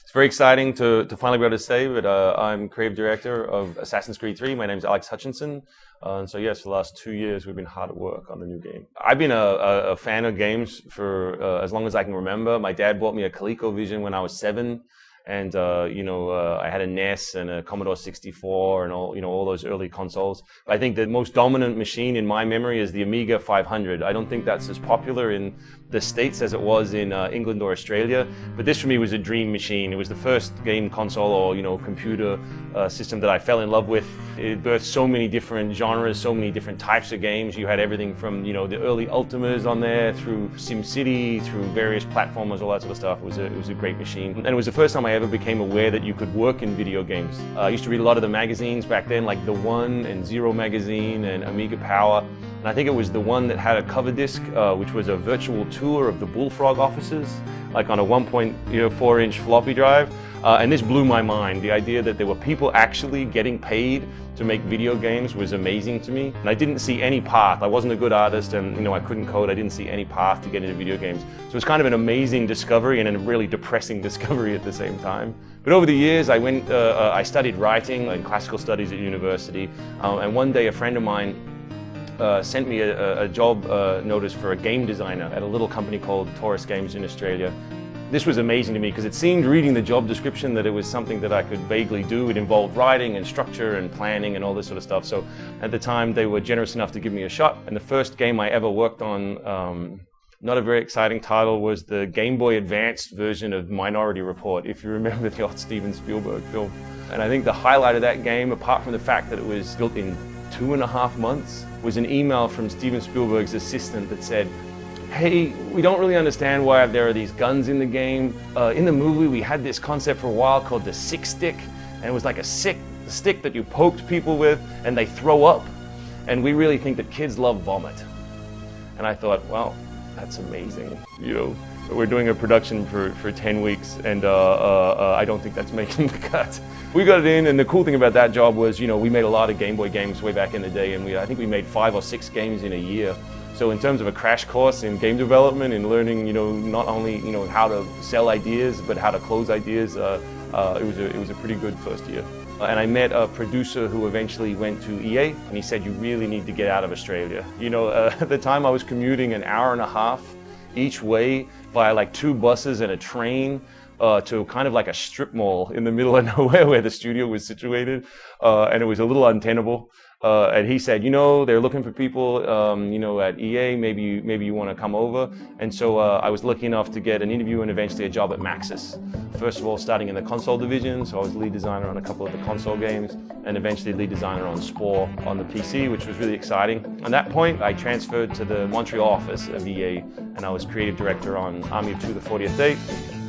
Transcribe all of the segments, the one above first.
It's very exciting to finally be able to say that I'm creative director of Assassin's Creed 3. My name is Alex Hutchinson. And so yes, for the last 2 years, we've been hard at work on the new game. I've been a fan of games for as long as I can remember. My dad bought me a ColecoVision when I was 7. And I had a NES and a Commodore 64 and all those early consoles. I think the most dominant machine in my memory is the Amiga 500. I don't think that's as popular in the States as it was in England or Australia. But this for me was a dream machine. It was the first game console or computer system that I fell in love with. It birthed so many different genres, so many different types of games. You had everything from the early Ultimas on there through SimCity, through various platformers, all that sort of stuff. It was a great machine, and it was the first time I ever became aware that you could work in video games. I used to read a lot of the magazines back then, like The One and Zero magazine and Amiga Power. And I think it was The One that had a cover disc, which was a virtual tour of the Bullfrog offices, like on a 1.4-inch floppy drive. And this blew my mind. The idea that there were people actually getting paid to make video games was amazing to me. And I didn't see any path. I wasn't a good artist and I couldn't code. I didn't see any path to get into video games. So it's kind of an amazing discovery and a really depressing discovery at the same time. But over the years, I studied writing and classical studies at university. And one day a friend of mine sent me a job notice for a game designer at a little company called Taurus Games in Australia. This was amazing to me because it seemed, reading the job description, that it was something that I could vaguely do. It involved writing and structure and planning and all this sort of stuff. So at the time, they were generous enough to give me a shot. And the first game I ever worked on, not a very exciting title, was the Game Boy Advanced version of Minority Report, if you remember the old Steven Spielberg film. And I think the highlight of that game, apart from the fact that it was built in 2.5 months, was an email from Steven Spielberg's assistant that said, "Hey, we don't really understand why there are these guns in the game. In the movie, we had this concept for a while called the sick stick, and it was like a stick that you poked people with and they throw up. And we really think that kids love vomit." And I thought, well, that's amazing. We're doing a production for 10 weeks and I don't think that's making the cut. We got it in, and the cool thing about that job was, we made a lot of Game Boy games way back in the day, and I think we made 5 or 6 games in a year. So in terms of a crash course in game development and learning, not only, how to sell ideas, but how to close ideas, it was a pretty good first year. And I met a producer who eventually went to EA, and he said, "You really need to get out of Australia." At the time I was commuting an hour and a half each way via like 2 buses and a train to kind of like a strip mall in the middle of nowhere where the studio was situated, and it was a little untenable. And he said, they're looking for people, at EA, maybe you want to come over. And so I was lucky enough to get an interview and eventually a job at Maxis. First of all, starting in the console division, so I was lead designer on a couple of the console games, and eventually lead designer on Spore on the PC, which was really exciting. At that point, I transferred to the Montreal office of EA, and I was creative director on Army of Two: The 40th Day.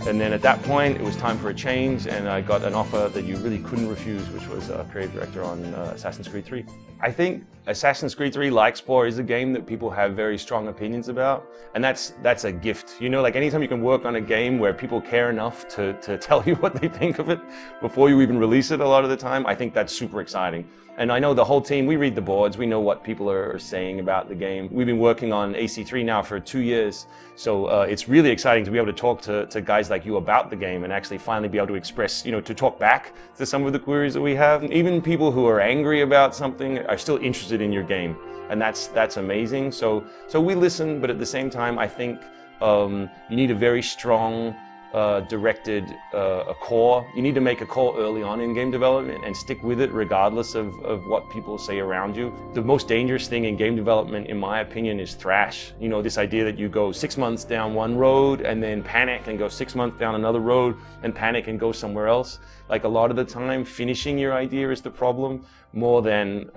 And then at that point, it was time for a change, and I got an offer that you really couldn't refuse, which was creative director on Assassin's Creed 3. I think Assassin's Creed 3, like Spore, is a game that people have very strong opinions about, and that's a gift. Like anytime you can work on a game where people care enough to tell you what they think of it before you even release it a lot of the time, I think that's super exciting. And I know the whole team, we read the boards, we know what people are saying about the game. We've been working on AC3 now for 2 years, so it's really exciting to be able to talk to guys like you about the game and actually finally be able to express, to talk back to some of the queries that we have. Even people who are angry about something are still interested in your game, and that's amazing. So we listen, but at the same time, I think you need a very strong directed a core. You need to make a call early on in game development and stick with it regardless of what people say around you. The most dangerous thing in game development, in my opinion, is thrash. This idea that you go 6 months down one road and then panic and go 6 months down another road and panic and go somewhere else. Like a lot of the time, finishing your idea is the problem more than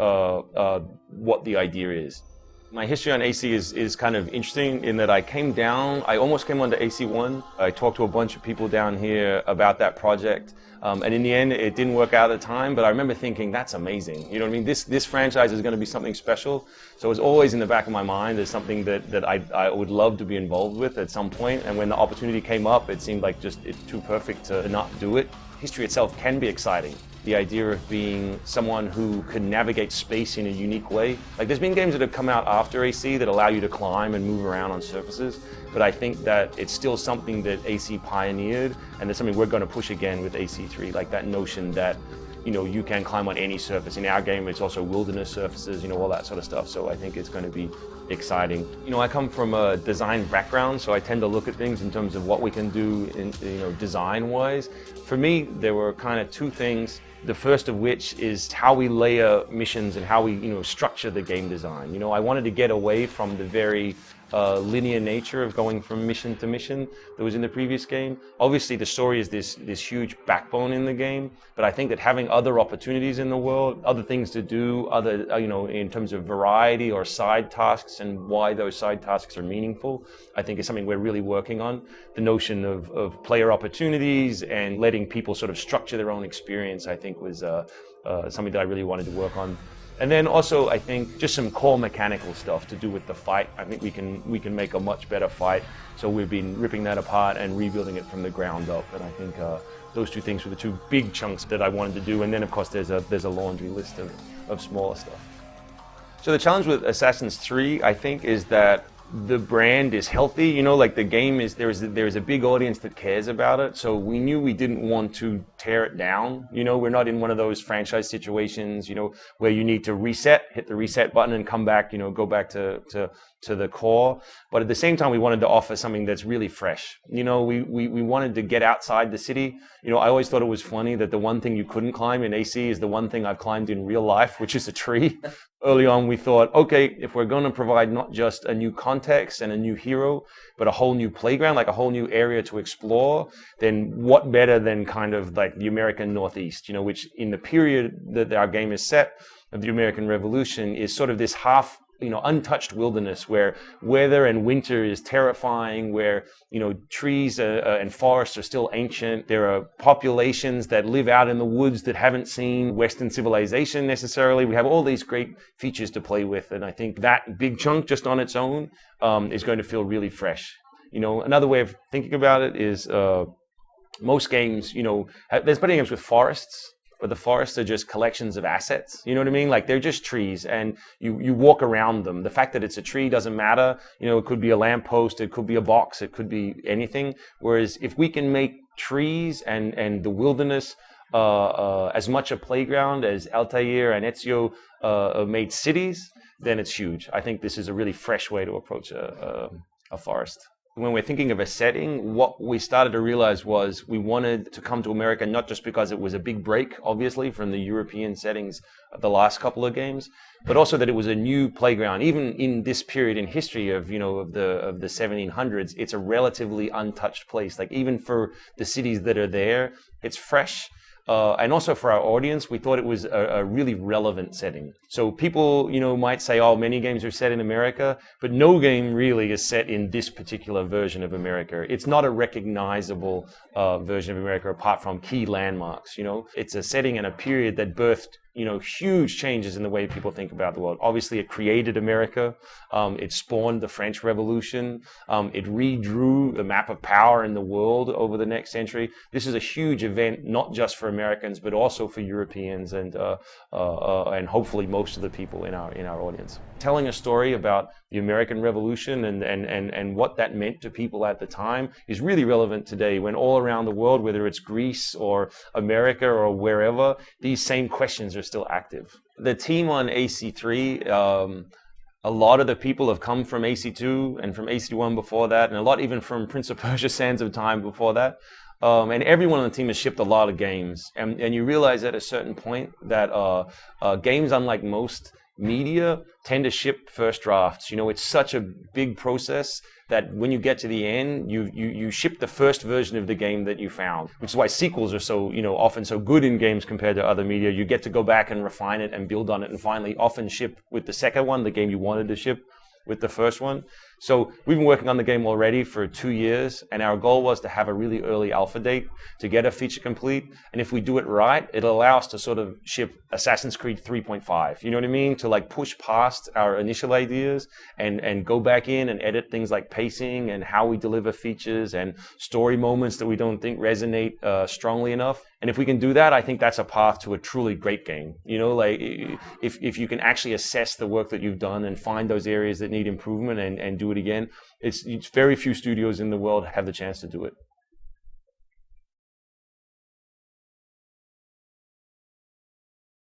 what the idea is. My history on AC is kind of interesting in that I almost came onto AC1. I talked to a bunch of people down here about that project. And in the end, it didn't work out at the time, but I remember thinking, that's amazing. You know what I mean? This franchise is going to be something special. So it was always in the back of my mind as something that I would love to be involved with at some point. And when the opportunity came up, it seemed like it's too perfect to not do it. History itself can be exciting. The idea of being someone who can navigate space in a unique way. Like there's been games that have come out after AC that allow you to climb and move around on surfaces, but I think that it's still something that AC pioneered, and there's something we're going to push again with AC3, like that notion that you can climb on any surface. In our game, it's also wilderness surfaces, all that sort of stuff. So I think it's going to be exciting. I come from a design background, so I tend to look at things in terms of what we can do in, design-wise. For me, there were kind of two things. The first of which is how we layer missions and how we, structure the game design. I wanted to get away from the very linear nature of going from mission to mission that was in the previous game. Obviously, the story is this huge backbone in the game, but I think that having other opportunities in the world, other things to do, other, in terms of variety or side tasks and why those side tasks are meaningful, I think is something we're really working on. The notion of player opportunities and letting people sort of structure their own experience, I think was something that I really wanted to work on. And then also, I think just some core mechanical stuff to do with the fight. I think we can make a much better fight. So we've been ripping that apart and rebuilding it from the ground up. And I think those two things were the two big chunks that I wanted to do. And then, of course, there's a laundry list of smaller stuff. So the challenge with Assassin's 3, I think, is that the brand is healthy, like the game is, there's a big audience that cares about it. So we knew we didn't want to tear it down. We're not in one of those franchise situations, where you need to hit the reset button and come back, go back to the core. But at the same time, we wanted to offer something that's really fresh. We wanted to get outside the city. I always thought it was funny that the one thing you couldn't climb in AC is the one thing I've climbed in real life, which is a tree. Early on, we thought, okay, if we're going to provide not just a new context and a new hero, but a whole new playground, like a whole new area to explore, then what better than kind of like the American Northeast, which in the period that our game is set of the American Revolution is sort of this half, untouched wilderness where weather and winter is terrifying, where, trees and forests are still ancient. There are populations that live out in the woods that haven't seen Western civilization necessarily. We have all these great features to play with. And I think that big chunk just on its own is going to feel really fresh. Another way of thinking about it is most games, there's plenty of games with forests, but the forests are just collections of assets. You know what I mean? Like they're just trees and you walk around them. The fact that it's a tree doesn't matter. It could be a lamppost, it could be a box, it could be anything. Whereas if we can make trees and the wilderness as much a playground as Altair and Ezio made cities, then it's huge. I think this is a really fresh way to approach a forest. When we're thinking of a setting, what we started to realize was we wanted to come to America not just because it was a big break, obviously, from the European settings of the last couple of games, but also that it was a new playground. Even in this period in history of the 1700s, it's a relatively untouched place. Like even for the cities that are there, it's fresh. And also for our audience, we thought it was a really relevant setting. So people, might say, oh, many games are set in America, but no game really is set in this particular version of America. It's not a recognizable version of America apart from key landmarks, It's a setting and a period that birthed huge changes in the way people think about the world. Obviously, it created America. It spawned the French Revolution. It redrew the map of power in the world over the next century. This is a huge event, not just for Americans, but also for Europeans and hopefully most of the people in our audience. Telling a story about the American Revolution and what that meant to people at the time is really relevant today when all around the world, whether it's Greece or America or wherever, these same questions are still active. The team on AC3, a lot of the people have come from AC2 and from AC1 before that, and a lot even from Prince of Persia Sands of Time before that. And everyone on the team has shipped a lot of games. And you realize at a certain point that games, unlike most media, tend to ship first drafts. It's such a big process that when you get to the end, you ship the first version of the game that you found, which is why sequels are so, often so good in games compared to other media. You get to go back and refine it and build on it and finally often ship with the second one, the game you wanted to ship with the first one. So we've been working on the game already for 2 years, and our goal was to have a really early alpha date to get a feature complete. And if we do it right, it'll allow us to sort of ship Assassin's Creed 3.5. You know what I mean? To like push past our initial ideas and go back in and edit things like pacing and how we deliver features and story moments that we don't think resonate strongly enough. And if we can do that, I think that's a path to a truly great game. Like if you can actually assess the work that you've done and find those areas that need improvement and do it again, it's very few studios in the world have the chance to do it.